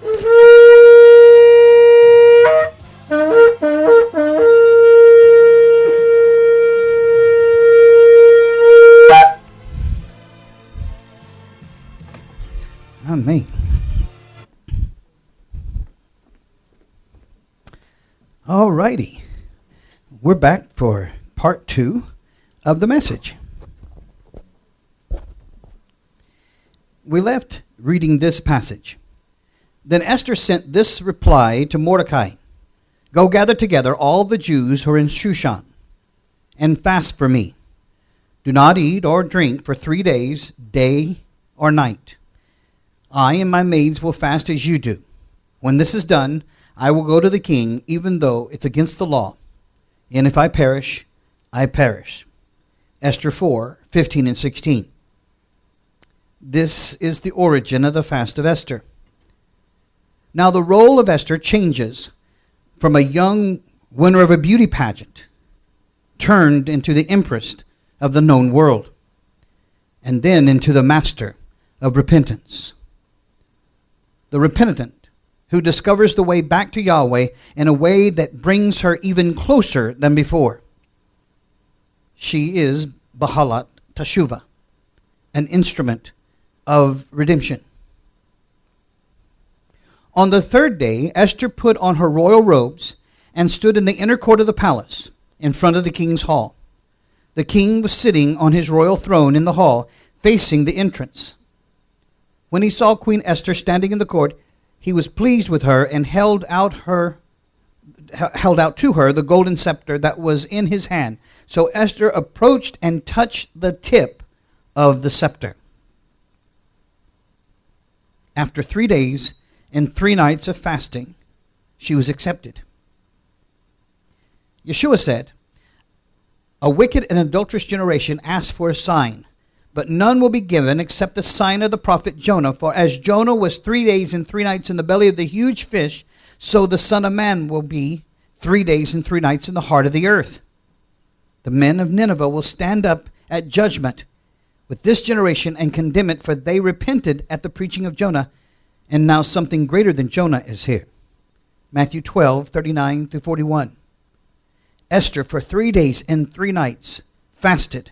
Me. All righty. We're back for part 2 of the message. We left reading this passage. Then Esther sent this reply to Mordecai. Go gather together all the Jews who are in Shushan and fast for me. Do not eat or drink for 3 days, day or night. I and my maids will fast as you do. When this is done, I will go to the king, even though it's against the law. And if I perish, I perish. Esther 4:15 and 16. This is the origin of the fast of Esther. Now the role of Esther changes from a young winner of a beauty pageant turned into the empress of the known world, and then into the master of repentance. The repentant who discovers the way back to Yahweh in a way that brings her even closer than before. She is Bahalat Teshuvah, an instrument of redemption. On the 3rd day, Esther put on her royal robes and stood in the inner court of the palace in front of the king's hall. The king was sitting on his royal throne in the hall, facing the entrance. When he saw Queen Esther standing in the court, he was pleased with her and held out to her the golden scepter that was in his hand. So Esther approached and touched the tip of the scepter. After 3 days and 3 nights of fasting, she was accepted. Yeshua said, a wicked and adulterous generation asks for a sign, but none will be given except the sign of the prophet Jonah. For as Jonah was 3 days and 3 nights in the belly of the huge fish, so the Son of Man will be 3 days and 3 nights in the heart of the earth. The men of Nineveh will stand up at judgment with this generation and condemn it, for they repented at the preaching of Jonah, and now something greater than Jonah is here. Matthew 12:39 through 41. Esther, for 3 days and 3 nights, fasted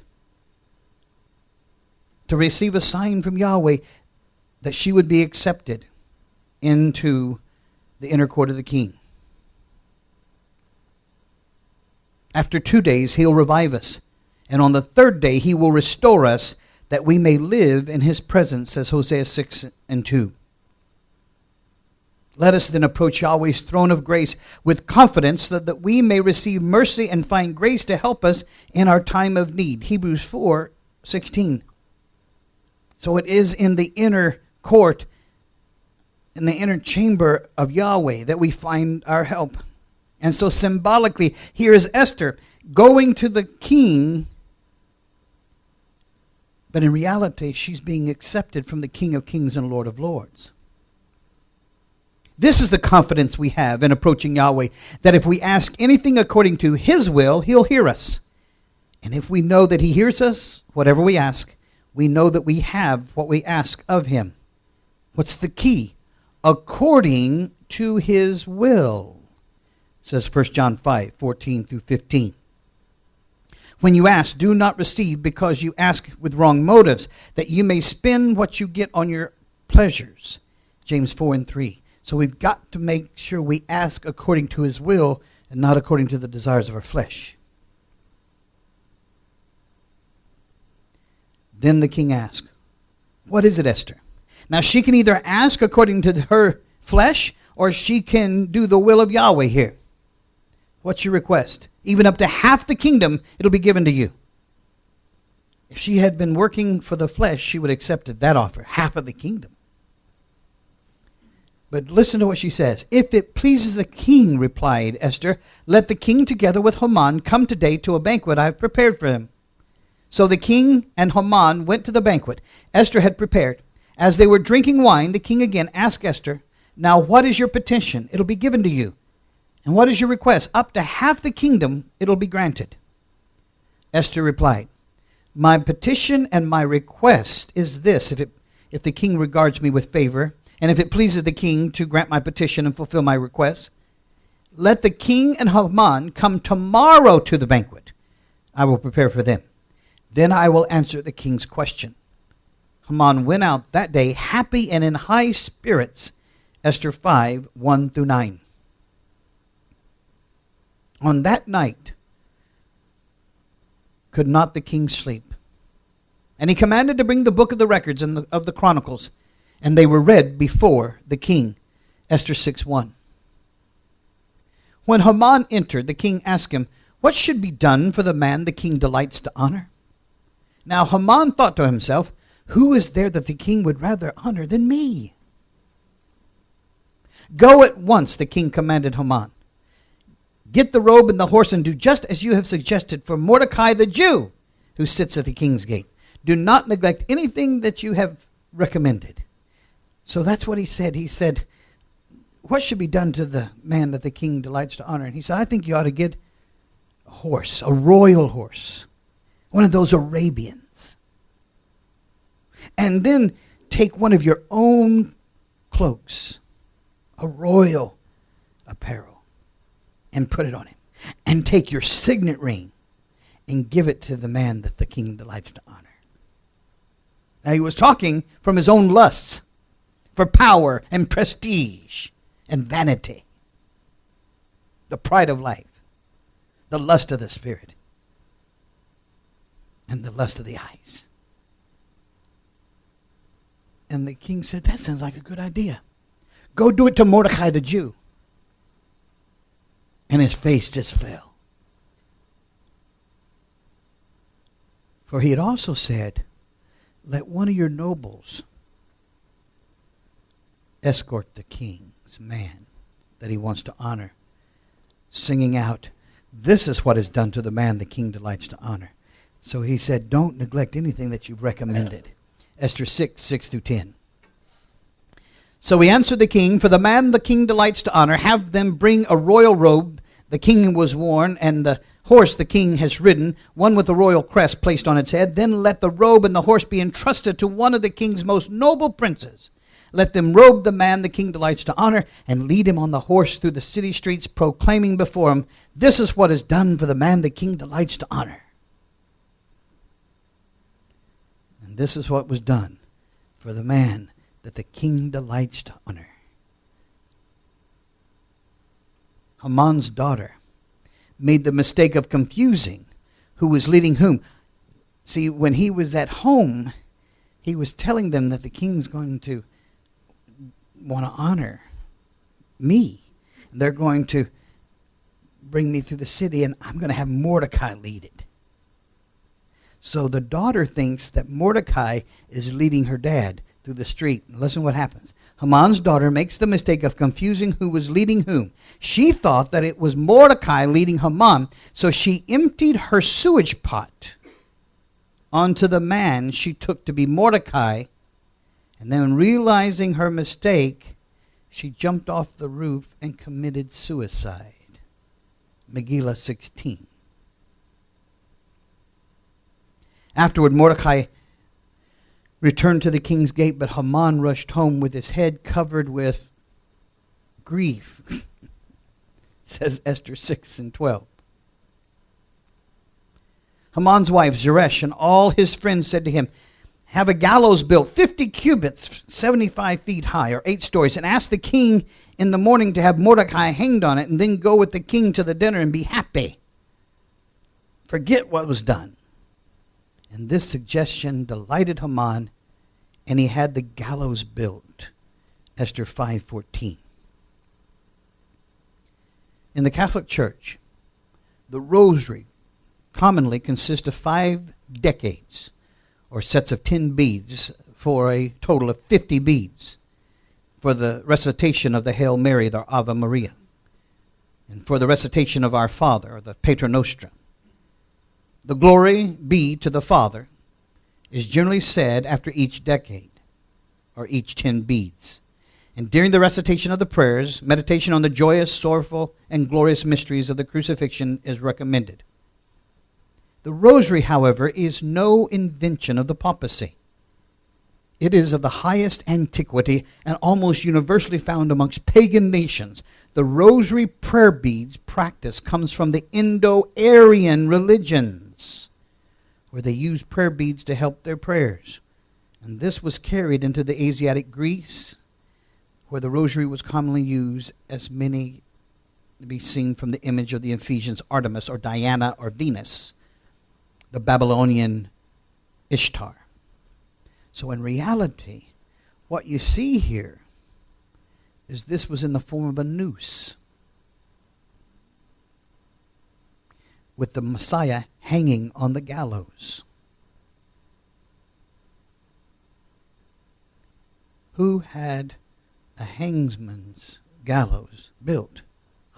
to receive a sign from Yahweh that she would be accepted into the inner court of the king. After 2 days, he'll revive us. And on the 3rd day, he will restore us that we may live in his presence, says Hosea 6:2. Let us then approach Yahweh's throne of grace with confidence that we may receive mercy and find grace to help us in our time of need. Hebrews 4:16. So it is in the inner court, in the inner chamber of Yahweh, that we find our help. And so symbolically, here is Esther going to the king, but in reality, she's being accepted from the King of Kings and Lord of Lords. This is the confidence we have in approaching Yahweh, that if we ask anything according to his will, he'll hear us. And if we know that he hears us, whatever we ask, we know that we have what we ask of him. What's the key? According to his will, says 1 John 5:14 through 15. When you ask, do not receive because you ask with wrong motives, that you may spend what you get on your pleasures. James 4:3. So we've got to make sure we ask according to his will and not according to the desires of our flesh. Then the king asked, what is it, Esther? Now she can either ask according to her flesh, or she can do the will of Yahweh here. What's your request? Even up to half the kingdom, it'll be given to you. If she had been working for the flesh, she would have accepted that offer, half of the kingdom. But listen to what she says. If it pleases the king, replied Esther, let the king together with Haman come today to a banquet I have prepared for him. So the king and Haman went to the banquet Esther had prepared. As they were drinking wine, the king again asked Esther, now what is your petition? It'll be given to you. And what is your request? Up to half the kingdom, it'll be granted. Esther replied, my petition and my request is this, if the king regards me with favor and if it pleases the king to grant my petition and fulfill my request, let the king and Haman come tomorrow to the banquet. I will prepare for them. Then I will answer the king's question." Haman went out that day happy and in high spirits. Esther 5, 1 through 9. On that night could not the king sleep. And he commanded to bring the book of the records and of the chronicles, and they were read before the king. Esther 6, 1. When Haman entered, the king asked him, "What should be done for the man the king delights to honor?" Now Haman thought to himself, "Who is there that the king would rather honor than me?" "Go at once," the king commanded Haman. "Get the robe and the horse and do just as you have suggested for Mordecai the Jew, who sits at the king's gate. Do not neglect anything that you have recommended." So that's what he said. He said, "What should be done to the man that the king delights to honor?" And he said, "I think you ought to get a horse, a royal horse, one of those Arabians. And then take one of your own cloaks, a royal apparel, and put it on him. And take your signet ring and give it to the man that the king delights to honor." Now he was talking from his own lusts for power and prestige and vanity, the pride of life, the lust of the spirit, and the lust of the eyes. And the king said, "That sounds like a good idea. Go do it to Mordecai the Jew." And his face just fell. For he had also said, "Let one of your nobles escort the king's man that he wants to honor," singing out, "This is what is done to the man the king delights to honor." So he said, "Don't neglect anything that you've recommended." Esther 6, 6 through 10. So he answered the king, "For the man the king delights to honor, have them bring a royal robe the king was worn, and the horse the king has ridden, one with a royal crest placed on its head. Then let the robe and the horse be entrusted to one of the king's most noble princes. Let them robe the man the king delights to honor, and lead him on the horse through the city streets, proclaiming before him, 'This is what is done for the man the king delights to honor.'" And this is what was done for the man that the king delights to honor. Haman's daughter made the mistake of confusing who was leading whom. See, when he was at home, he was telling them that the king's going to want to honor me. They're going to bring me through the city, and I'm going to have Mordecai lead it. So the daughter thinks that Mordecai is leading her dad through the street. And listen what happens. Haman's daughter makes the mistake of confusing who was leading whom. She thought that it was Mordecai leading Haman, so she emptied her sewage pot onto the man she took to be Mordecai, and then realizing her mistake, she jumped off the roof and committed suicide. Megillah 16. Afterward, Mordecai returned to the king's gate, but Haman rushed home with his head covered with grief. Says Esther 6 and 12. Haman's wife Zeresh and all his friends said to him, "Have a gallows built 50 cubits, 75 feet high, or 8 stories, and ask the king in the morning to have Mordecai hanged on it, and then go with the king to the dinner and be happy. Forget what was done." And this suggestion delighted Haman, and he had the gallows built. Esther 5:14. In the Catholic Church, the rosary commonly consists of 5 decades, or sets of 10 beads, for a total of 50 beads, for the recitation of the Hail Mary, the Ave Maria, and for the recitation of Our Father, or the Pater Noster. The glory be to the Father is generally said after each decade, or each 10 beads. And during the recitation of the prayers, meditation on the joyous, sorrowful, and glorious mysteries of the crucifixion is recommended. The rosary, however, is no invention of the papacy. It is of the highest antiquity and almost universally found amongst pagan nations. The rosary prayer beads practice comes from the Indo-Aryan religions, where they used prayer beads to help their prayers. And this was carried into the Asiatic Greece, where the rosary was commonly used, as many to be seen from the image of the Ephesians Artemis or Diana or Venus, the Babylonian Ishtar. So in reality, what you see here is this was in the form of a noose, with the Messiah hanging on the gallows. Who had a hangman's gallows built?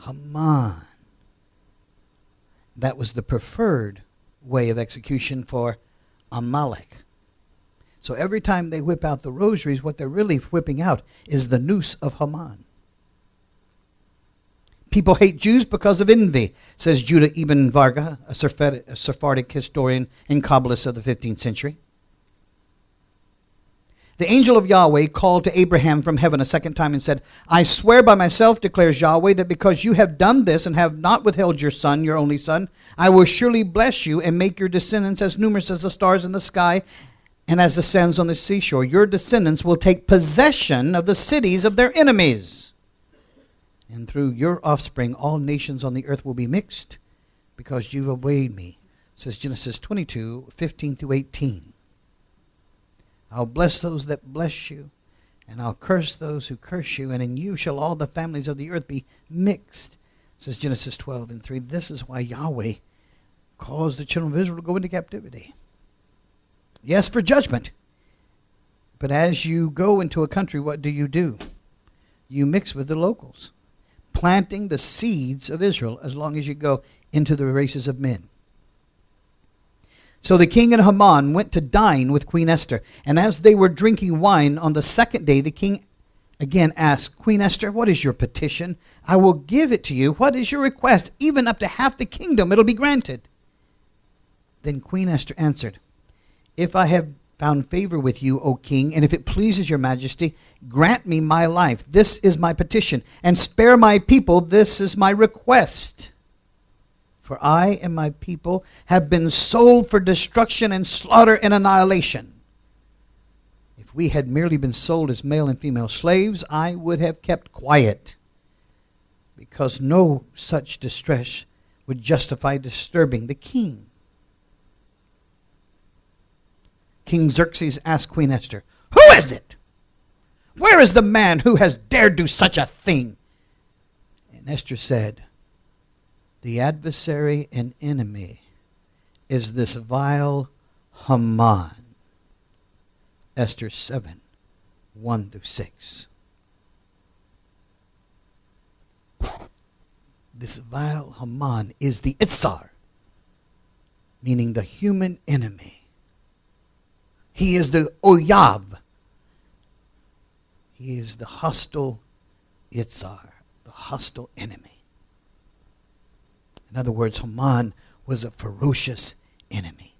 Haman. That was the preferred way of execution for Amalek. So every time they whip out the rosaries, what they're really whipping out is the noose of Haman. People hate Jews because of envy, says Judah ibn Varga, a Sephardic historian and Kabbalist of the 15th century. The angel of Yahweh called to Abraham from heaven a second time and said, I swear by myself, declares Yahweh, that because you have done this and have not withheld your son, your only son, I will surely bless you and make your descendants as numerous as the stars in the sky and as the sands on the seashore. Your descendants will take possession of the cities of their enemies. And through your offspring, all nations on the earth will be mixed because you've obeyed me, says Genesis 22:15-18. I'll bless those that bless you, and I'll curse those who curse you, and in you shall all the families of the earth be mixed, says Genesis 12:3. This is why Yahweh caused the children of Israel to go into captivity. Yes, for judgment. But as you go into a country, what do? You mix with the locals, planting the seeds of Israel as long as you go into the races of men. So the king and Haman went to dine with Queen Esther. And as they were drinking wine on the second day, the king again asked, Queen Esther, what is your petition? I will give it to you. What is your request? Even up to half the kingdom, it'll be granted. Then Queen Esther answered, if I have found favor with you, O king, and if it pleases your majesty, grant me my life. This is my petition. And spare my people. This is my request. For I and my people have been sold for destruction and slaughter and annihilation. If we had merely been sold as male and female slaves, I would have kept quiet, because no such distress would justify disturbing the king. King Xerxes asked Queen Esther, who is it? Where is the man who has dared do such a thing? And Esther said, the adversary and enemy is this vile Haman. Esther 7:1-6. This vile Haman is the Itzar, meaning the human enemy. He is the Oyav. He is the hostile Itzar, the hostile enemy. In other words, Haman was a ferocious enemy.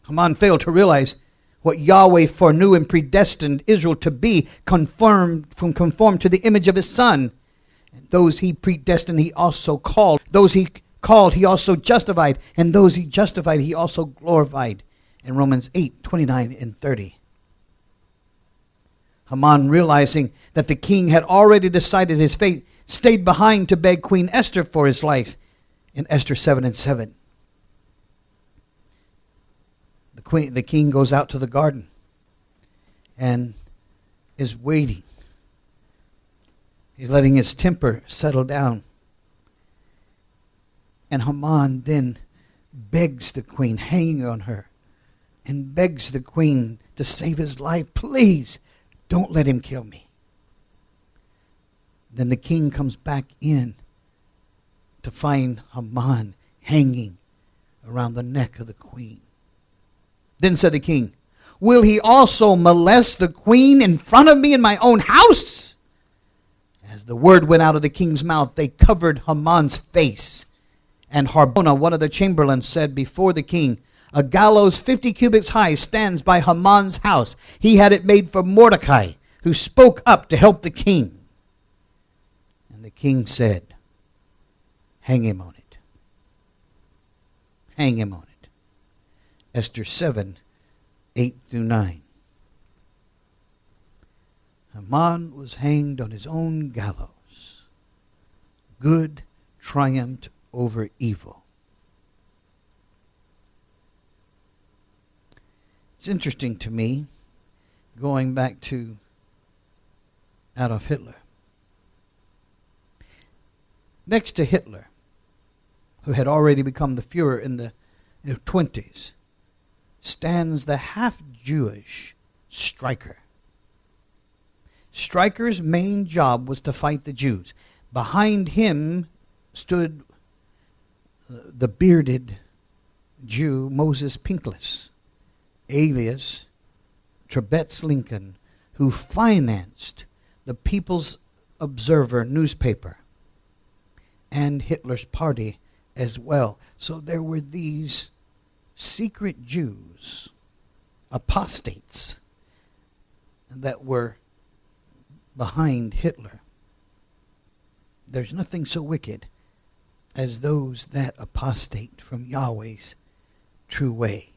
Haman failed to realize what Yahweh foreknew and predestined Israel to be, conformed to the image of his son. And those he predestined, he also called. Those he called, he also justified. And those he justified, he also glorified. In Romans 8:29-30. Haman, realizing that the king had already decided his fate, stayed behind to beg Queen Esther for his life in Esther 7:7. The king goes out to the garden and is waiting. He's letting his temper settle down. And Haman then begs the queen, hanging on her, and begs the queen to save his life. Please, don't let him kill me. Then the king comes back in to find Haman hanging around the neck of the queen. Then said the king, will he also molest the queen in front of me in my own house? As the word went out of the king's mouth, they covered Haman's face. And Harbona, one of the chamberlains, said before the king, A gallows 50 cubits high stands by Haman's house. He had it made for Mordecai, who spoke up to help the king. And the king said, hang him on it. Hang him on it. Esther 7, 8 through 9. Haman was hanged on his own gallows. Good triumphed over evil. It's interesting to me, going back to Adolf Hitler. Next to Hitler, who had already become the Führer in the 20s, stands the half-Jewish Stryker. Stryker's main job was to fight the Jews. Behind him stood the bearded Jew Moses Pinkless, alias Trebetz Lincoln, who financed the People's Observer newspaper and Hitler's party as well. So there were these secret Jews, apostates, that were behind Hitler. There's nothing so wicked as those that apostate from Yahweh's true way.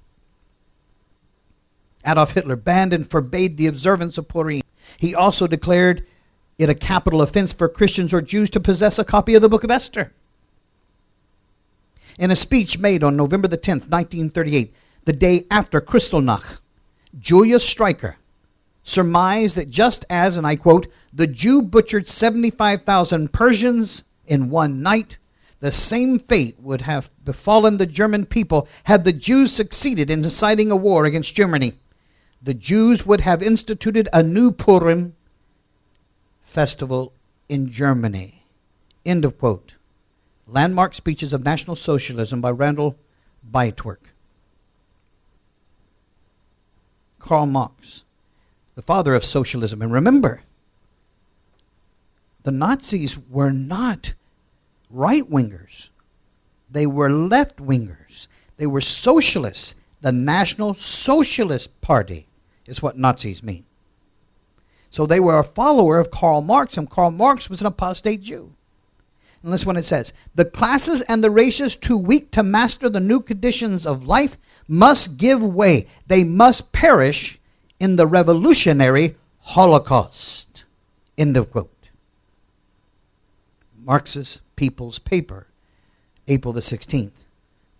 Adolf Hitler banned and forbade the observance of Purim. He also declared it a capital offense for Christians or Jews to possess a copy of the book of Esther. In a speech made on November the 10th, 1938, the day after Kristallnacht, Julius Stryker surmised that just as, and I quote, the Jew butchered 75,000 Persians in one night, the same fate would have befallen the German people had the Jews succeeded in inciting a war against Germany. The Jews would have instituted a new Purim festival in Germany. End of quote. Landmark Speeches of National Socialism by Randall Bytwerk. Karl Marx, the father of socialism. And remember, the Nazis were not right-wingers. They were left-wingers. They were socialists. The National Socialist Party is what Nazis mean. So they were a follower of Karl Marx, and Karl Marx was an apostate Jew. And listen what it says. The classes and the races too weak to master the new conditions of life must give way. They must perish in the revolutionary Holocaust. End of quote. Marx's People's Paper, April the 16th,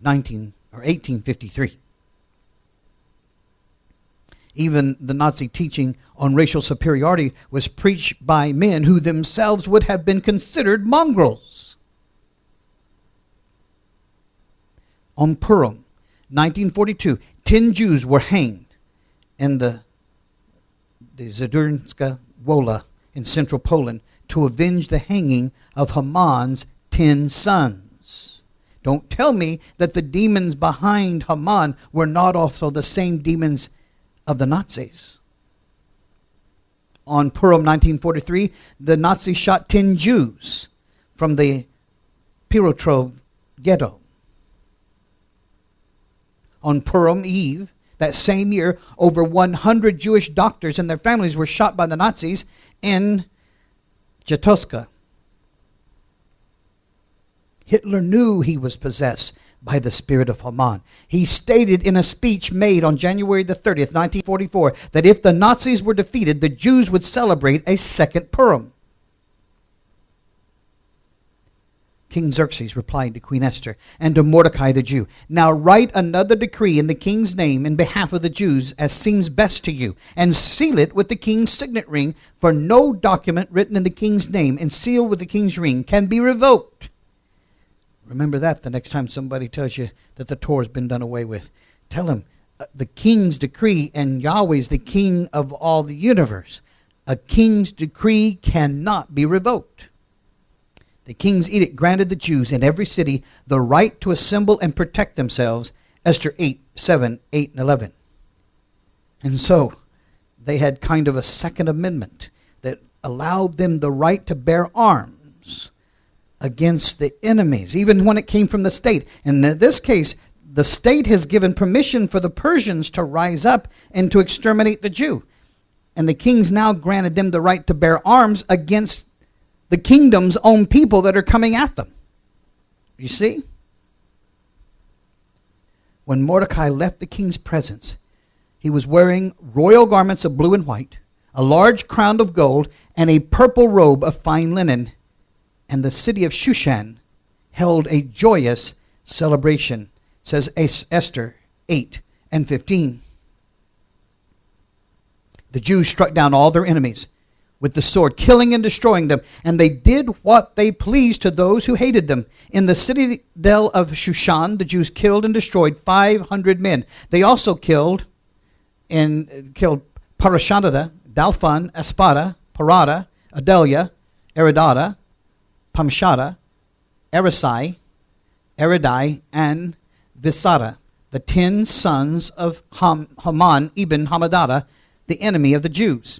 1853. Even the Nazi teaching on racial superiority was preached by men who themselves would have been considered mongrels. On Purim, 1942, 10 Jews were hanged in the Zadurska Wola in central Poland to avenge the hanging of Haman's 10 sons. Don't tell me that the demons behind Haman were not also the same demons of the Nazis. On Purim 1943, the Nazis shot 10 Jews from the Pirotrov ghetto. On Purim Eve, that same year, over 100 Jewish doctors and their families were shot by the Nazis in Jatoska. Hitler knew he was possessed by the spirit of Haman. He stated in a speech made on January the 30th, 1944, that if the Nazis were defeated, the Jews would celebrate a second Purim. King Xerxes replied to Queen Esther and to Mordecai the Jew, "Now write another decree in the king's name in behalf of the Jews as seems best to you, and seal it with the king's signet ring, for no document written in the king's name and sealed with the king's ring can be revoked." Remember that the next time somebody tells you that the Torah has been done away with. Tell them the king's decree, and Yahweh's the king of all the universe. A king's decree cannot be revoked. The king's edict granted the Jews in every city the right to assemble and protect themselves. Esther 8, 7, 8, and 11. And so they had kind of a second amendment that allowed them the right to bear arms against the enemies, even when it came from the state. And in this case, the state has given permission for the Persians to rise up and to exterminate the Jew. And the king's now granted them the right to bear arms against the kingdom's own people that are coming at them. You see? When Mordecai left the king's presence, he was wearing royal garments of blue and white, a large crown of gold, and a purple robe of fine linen. And the city of Shushan held a joyous celebration, says Esther 8 and 15. The Jews struck down all their enemies with the sword, killing and destroying them, and they did what they pleased to those who hated them. In the citadel of Shushan, the Jews killed and destroyed 500 men. They also killed Parashadada, Dalphon, Espada, Parada, Adelia, Eridada, Pamshada, Erisai, Eridai, and Visada, the 10 sons of Haman ibn Hammedatha, the enemy of the Jews.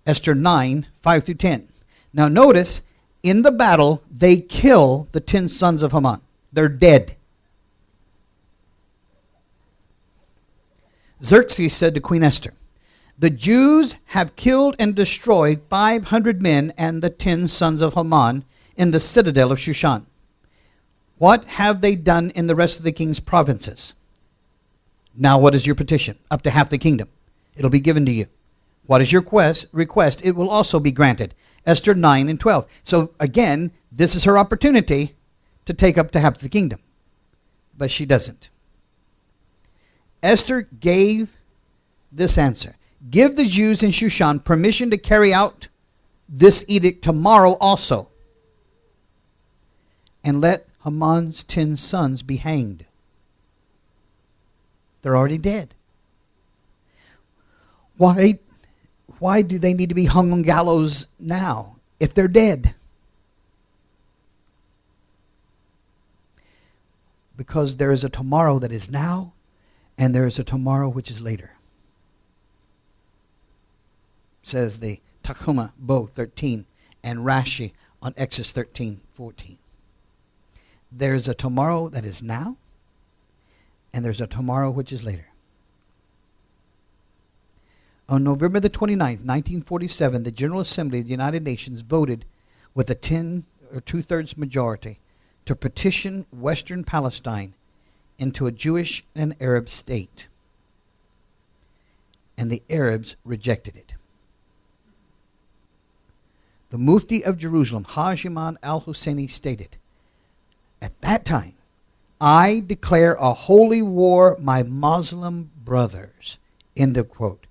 Esther 9, 5 through 10. Now notice, in the battle, they kill the 10 sons of Haman. They're dead. Xerxes said to Queen Esther, "The Jews have killed and destroyed 500 men and the 10 sons of Haman in the citadel of Shushan. What have they done in the rest of the king's provinces? Now what is your petition? Up to half the kingdom. It'll be given to you. What is your request? It will also be granted." Esther 9 and 12. So again, this is her opportunity to take up to half the kingdom. But she doesn't. Esther gave this answer. "Give the Jews in Shushan permission to carry out this edict tomorrow also. And let Haman's 10 sons be hanged." They're already dead. Why do they need to be hung on gallows now if they're dead? Because there is a tomorrow that is now, and there is a tomorrow which is later. Says the Takuma Bo 13 and Rashi on Exodus 13:14. There's a tomorrow that is now, and there's a tomorrow which is later. On November the 29th, 1947, the General Assembly of the United Nations voted with a 10 or 2/3 majority to petition Western Palestine into a Jewish and Arab state. And the Arabs rejected it. The Mufti of Jerusalem, Haj Imam al-Husseini, stated, "At that time, I declare a holy war, my Muslim brothers." End of quote.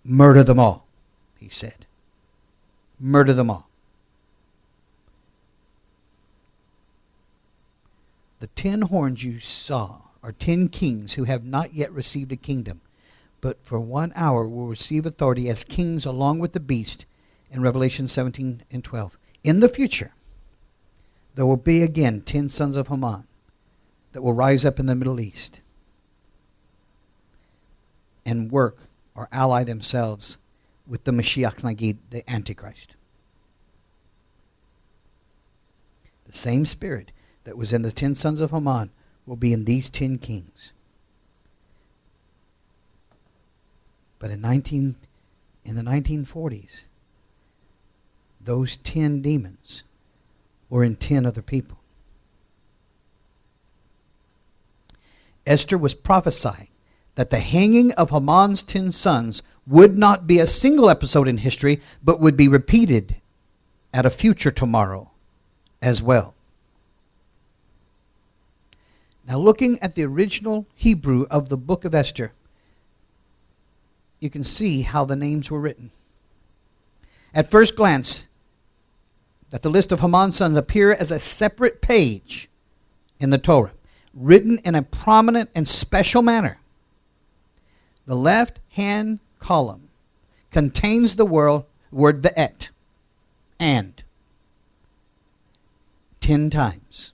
"Murder them all," he said. Murder them all. The 10 horns you saw are 10 kings who have not yet received a kingdom, but for 1 hour will receive authority as kings along with the beast in Revelation 17 and 12. In the future, there will be again 10 sons of Haman that will rise up in the Middle East and work or ally themselves with the Mashiach Nagid, the Antichrist. The same spirit that was in the 10 sons of Haman will be in these 10 kings. But in the 1940s, those 10 demons were in 10 other people. Esther was prophesying that the hanging of Haman's 10 sons would not be a single episode in history, but would be repeated at a future tomorrow as well. Now, looking at the original Hebrew of the book of Esther, you can see how the names were written. At first glance, that the list of Haman's sons appear as a separate page in the Torah, written in a prominent and special manner. The left-hand column contains the word ve'et, and, 10 times.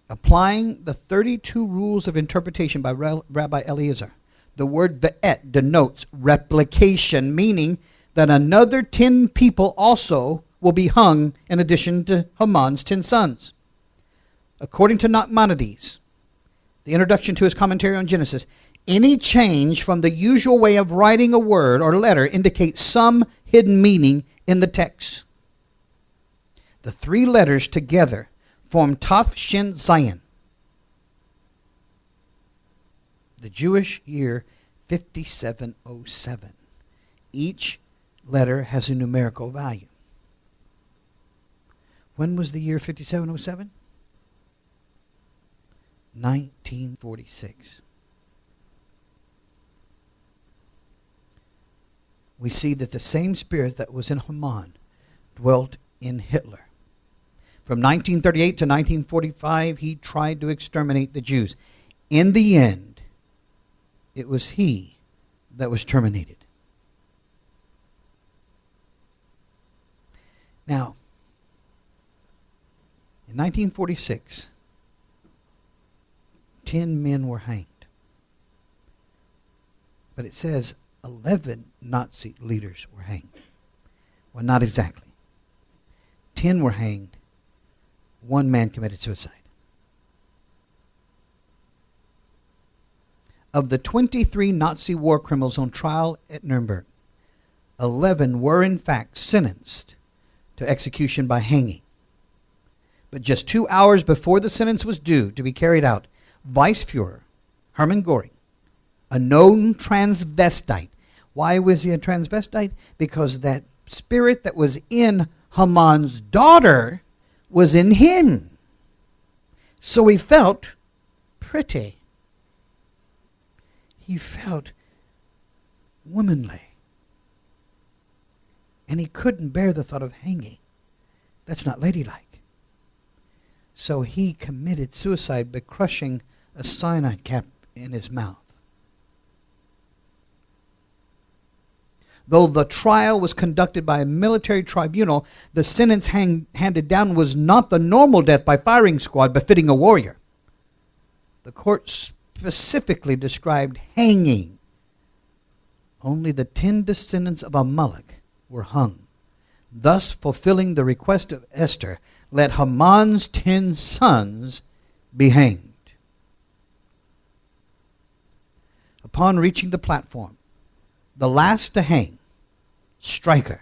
Applying the 32 rules of interpretation by Rabbi Eliezer, the word ve'et denotes replication, meaning that another 10 people also will be hung in addition to Haman's 10 sons. According to Nachmanides, the introduction to his commentary on Genesis, any change from the usual way of writing a word or letter indicates some hidden meaning in the text. The three letters together form Taf Shin Zayin, the Jewish year 5707. Each letter has a numerical value. When was the year 5707? 1946. We see that the same spirit that was in Haman dwelt in Hitler. From 1938 to 1945, he tried to exterminate the Jews. In the end, it was he that was terminated. Now, in 1946, 10 men were hanged. But it says 11 Nazi leaders were hanged. Well, not exactly. 10 were hanged. One man committed suicide. Of the 23 Nazi war criminals on trial at Nuremberg, 11 were in fact sentenced to execution by hanging. But just 2 hours before the sentence was due to be carried out, Vice Fuhrer Hermann Göring, a known transvestite. Why was he a transvestite? Because that spirit that was in Haman's daughter was in him. So he felt pretty. He felt womanly. And he couldn't bear the thought of hanging. That's not ladylike. So he committed suicide by crushing a cyanide cap in his mouth. Though the trial was conducted by a military tribunal, the sentence handed down was not the normal death by firing squad befitting a warrior. The court specifically described hanging. Only the 10 descendants of Amalek were hung, thus fulfilling the request of Esther, let Haman's 10 sons be hanged. Upon reaching the platform, the last to hang, Stryker,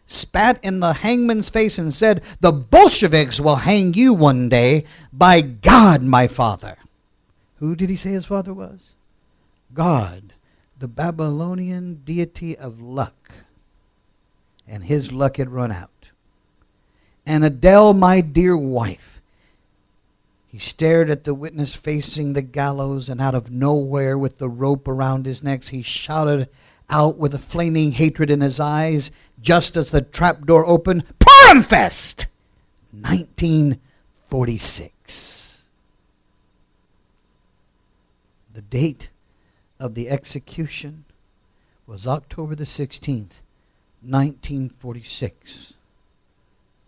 spat in the hangman's face and said, "The Bolsheviks will hang you one day. By God, my father." Who did he say his father was? God, the Babylonian deity of luck. And his luck had run out. "And Adele, my dear wife." He stared at the witness facing the gallows, and out of nowhere, with the rope around his neck, he shouted out with a flaming hatred in his eyes, just as the trapdoor opened, "Purimfest! 1946. The date of the execution was October the 16th, 1946.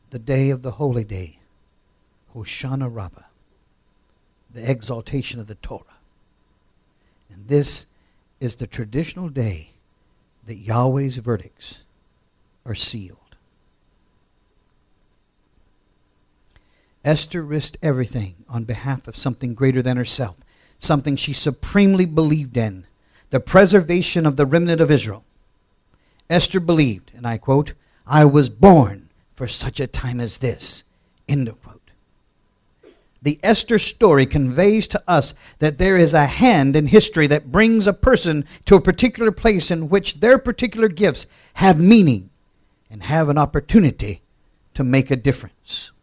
The day of the holy day, Hoshana Rabbah, the exaltation of the Torah. And this is the traditional day that Yahweh's verdicts are sealed. Esther risked everything on behalf of something greater than herself, something she supremely believed in, the preservation of the remnant of Israel. Esther believed, and I quote, "I was born for such a time as this," end of quote. The Esther story conveys to us that there is a hand in history that brings a person to a particular place in which their particular gifts have meaning and have an opportunity to make a difference.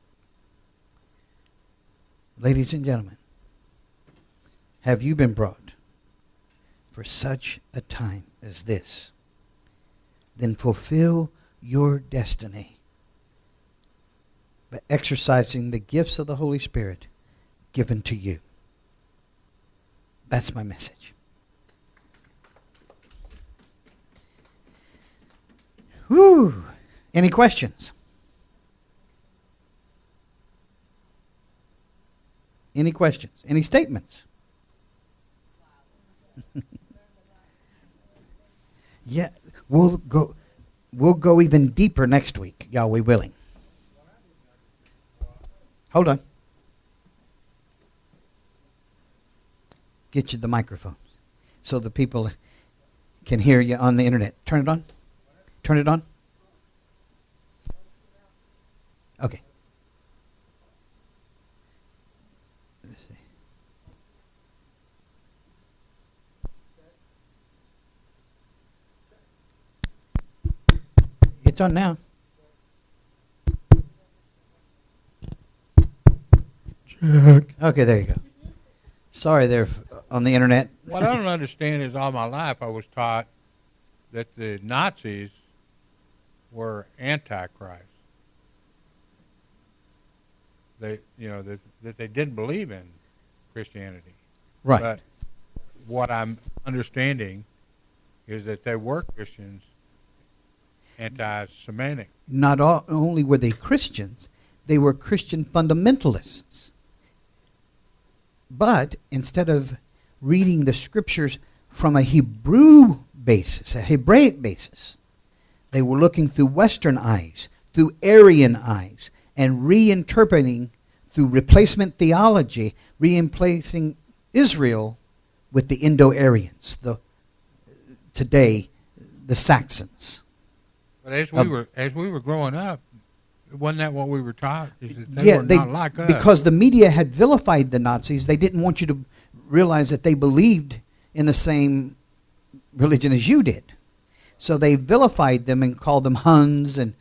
Ladies and gentlemen, have you been brought for such a time as this? Then fulfill your destiny by exercising the gifts of the Holy Spirit given to you. That's my message. Whew. Any questions? Any questions? Any statements? Yeah, we'll go. we'll go even deeper next week, Yahweh willing. Hold on. Get you the microphone so the people can hear you on the internet. Turn it on. Turn it on. Okay. Let's see. It's on now. Check. Okay, there you go. Sorry there on the internet. What I don't understand is all my life I was taught that the Nazis were antichrist. They, that they didn't believe in Christianity. Right. But what I'm understanding is that they were Christians, anti-Semitic. Not only were they Christians, they were Christian fundamentalists. But instead of reading the scriptures from a Hebrew basis, a Hebraic basis, they were looking through Western eyes, through Aryan eyes, and reinterpreting through replacement theology, replacing Israel with the Indo-Aryans, today the Saxons. But as we were growing up, wasn't that what we were taught? Is that they were not like us? Because the media had vilified the Nazis, they didn't want you to realize that they believed in the same religion as you did. So they vilified them and called them Huns and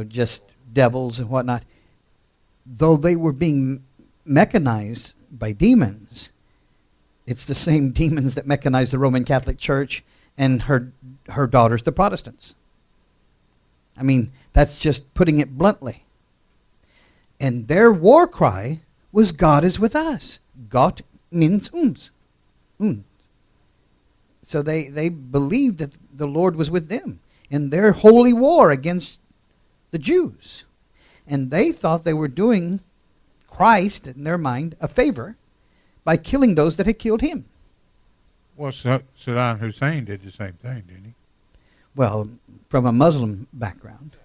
just devils and whatnot. Though they were being mechanized by demons, it's the same demons that mechanized the Roman Catholic Church and her daughters, the Protestants. I mean, that's just putting it bluntly. And their war cry was, God is with us. Gott means uns. So they believed that the Lord was with them in their holy war against the Jews. And they thought they were doing Christ, in their mind, a favor by killing those that had killed him. Well, Saddam Hussein did the same thing, didn't he? Well, from a Muslim background.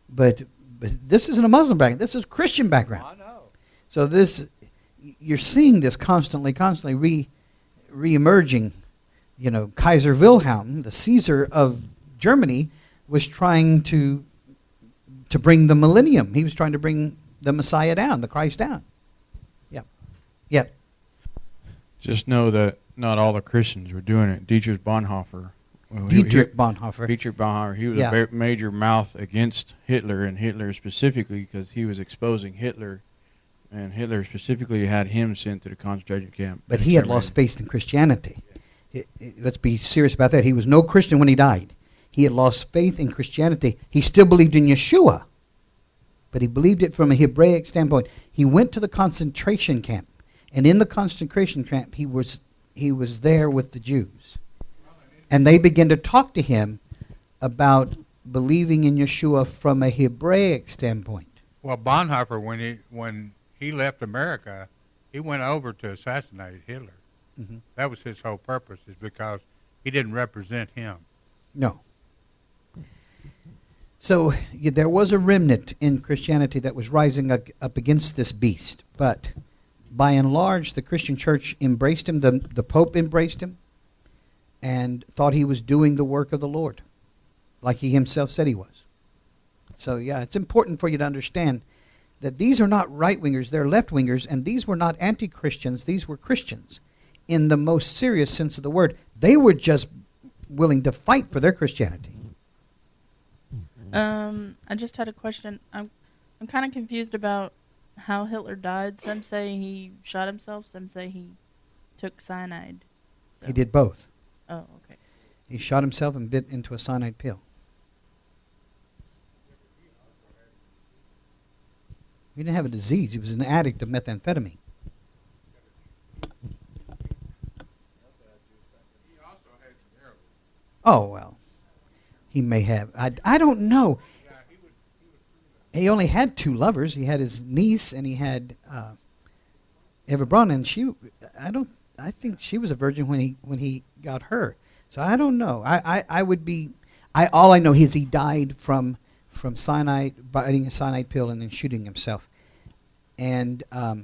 But this isn't a Muslim background. This is a Christian background. I know. So you're seeing this constantly re-emerging. Kaiser Wilhelm, the Caesar of Germany, was trying to bring the millennium. He was trying to bring the Messiah down, the Christ down. Yeah. Just know that not all the Christians were doing it. Dietrich Bonhoeffer. Dietrich Bonhoeffer. He was a major mouth against Hitler, and Hitler specifically, because he was exposing Hitler, and Hitler specifically had him sent to the concentration camp. But he had lost faith in Christianity. Let's be serious about that. He was no Christian when he died. He had lost faith in Christianity. He still believed in Yeshua, but he believed it from a Hebraic standpoint. He went to the concentration camp, and in the concentration camp, he was there with the Jews. And they began to talk to him about believing in Yeshua from a Hebraic standpoint. Well, Bonhoeffer, when he left America, he went over to assassinate Hitler. Mm-hmm. That was his whole purpose, is because he didn't represent him. No. So there was a remnant in Christianity that was rising up against this beast. But by and large, the Christian church embraced him. The Pope embraced him and thought he was doing the work of the Lord, like he himself said he was. So, it's important for you to understand that these are not right-wingers, they're left-wingers, and these were not anti-Christians, these were Christians in the most serious sense of the word. They were just willing to fight for their Christianity. I just had a question. I'm kind of confused about how Hitler died. Some say he shot himself, some say he took cyanide. So. He did both. Oh, okay. He shot himself and bit into a cyanide pill. He didn't have a disease. He was an addict of methamphetamine. Oh, well. He may have. I don't know. He only had 2 lovers. He had his niece and he had Eva Braun, and I think she was a virgin when he got her. So I don't know. All I know is he died from cyanide, biting a cyanide pill and then shooting himself. And I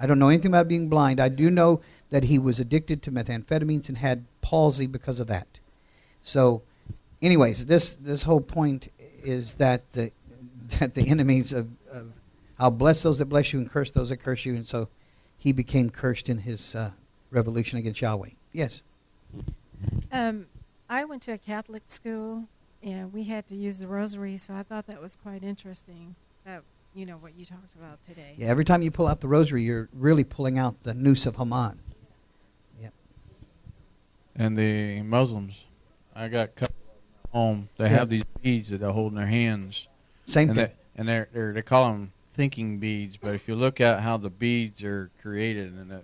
don't know anything about being blind. I do know that he was addicted to methamphetamines and had palsy because of that. So, anyways, this whole point is that the enemies of I'll bless those that bless you and curse those that curse you, and so he became cursed in his revolution against Yahweh. Yes. I went to a Catholic school, and we had to use the rosary, so I thought that was quite interesting. That what you talked about today. Yeah. Every time you pull out the rosary, you're really pulling out the noose of Haman. Yep. And the Muslims, I got a couple at home. They have these beads that they hold in their hands. Same thing. They call them thinking beads, but if you look at how the beads are created, and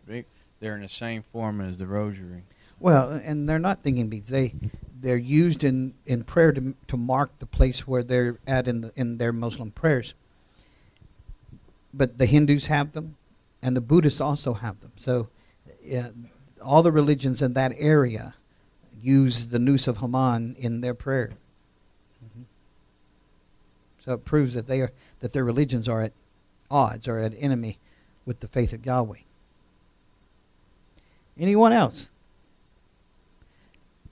they're in the same form as the rosary. Well, and they're not thinking beads. They're used in prayer to mark the place where they're at in their Muslim prayers. But the Hindus have them, and the Buddhists also have them. So all the religions in that area use the noose of Haman in their prayer. Mm-hmm. So it proves that their religions are at odds or at enemy with the faith of Yahweh. Anyone else?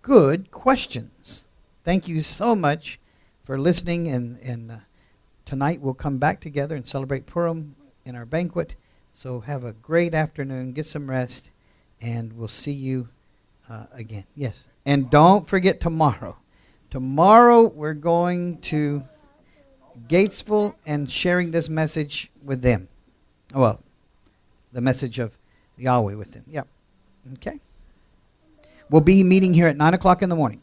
Good questions. Thank you so much for listening, and tonight we'll come back together and celebrate Purim in our banquet. So have a great afternoon, get some rest, and we'll see you again. Yes. And don't forget tomorrow. Tomorrow we're going to Gatesville and sharing this message with them. Well, the message of Yahweh with them. Yep. Okay. We'll be meeting here at 9 o'clock in the morning.